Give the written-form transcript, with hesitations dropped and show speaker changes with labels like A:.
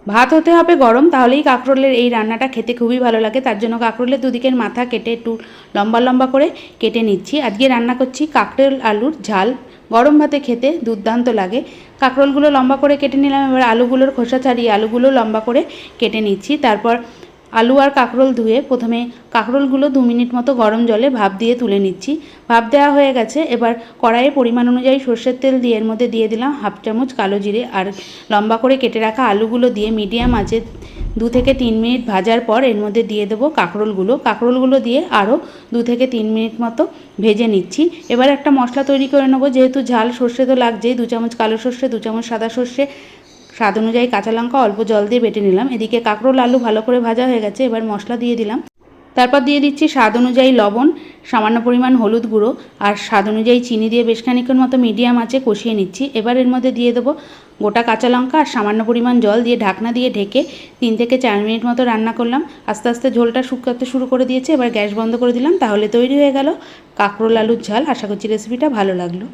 A: ভাত হতে হবে গরম, তাহলেই কাঁকরোলের এই রান্নাটা খেতে খুবই ভালো লাগে। তার জন্য কাঁকরোলের দুদিকের মাথা কেটে একটু লম্বা লম্বা করে কেটে নিচ্ছি। আজকে রান্না করছি কাঁকরোল আলুর ঝাল। গরম ভাতে খেতে দুর্দান্ত লাগে। কাঁকরোলগুলো লম্বা করে কেটে নিলাম। এবার আলুগুলোর খোসা ছাড়িয়ে আলুগুলো লম্বা করে কেটে নিচ্ছি। তারপর আলু আর কাঁকরোল ধুয়ে প্রথমে কাঁকরোলগুলো 2 মিনিট মতো গরম জলে ভাপ দিয়ে তুলে নিচ্ছি। ভাপ দেওয়া হয়ে গেছে। এবার কড়াইয়ে পরিমাণ অনুযায়ী সর্ষের তেল দিয়ে এর মধ্যে দিয়ে দিলাম 1/2 চামচ কালো জিরে আর লম্বা করে কেটে রাখা আলুগুলো দিয়ে মিডিয়াম আঁচে 2 থেকে 3 মিনিট ভাজার পর এর মধ্যে দিয়ে দেবো কাঁকরোলগুলো দিয়ে আরও 2 থেকে 3 মিনিট মতো ভেজে নিচ্ছি। এবার একটা মশলা তৈরি করে নেবো। যেহেতু ঝাল সর্ষে তো লাগছেই, 2 চামচ কালো সর্ষে, 2 চামচ সাদা সর্ষে, স্বাদ অনুযায়ী কাঁচা লঙ্কা অল্প জল দিয়ে বেটে নিলাম। এদিকে কাঁকরোল আলু ভালো করে ভাজা হয়ে গেছে। এবার মশলা দিয়ে দিলাম। তারপর দিয়ে দিচ্ছি স্বাদ অনুযায়ী লবণ, সামান্য পরিমাণ হলুদ গুঁড়ো আর স্বাদ অনুযায়ী চিনি দিয়ে বেশ খানিকক্ষণ মতো মিডিয়াম আঁচে কষিয়ে নিচ্ছি। এবার এর মধ্যে দিয়ে দেবো গোটা কাঁচা লঙ্কা আর সামান্য পরিমাণ জল দিয়ে ঢাকনা দিয়ে ঢেকে 3 থেকে 4 মিনিট মতো রান্না করলাম। আস্তে আস্তে ঝোলটা শুকাতে শুরু করে দিয়েছে। এবার গ্যাস বন্ধ করে দিলাম। তাহলে তৈরি হয়ে গেল কাঁকরোল আলুর ঝাল। আশা করছি রেসিপিটা ভালো লাগলো।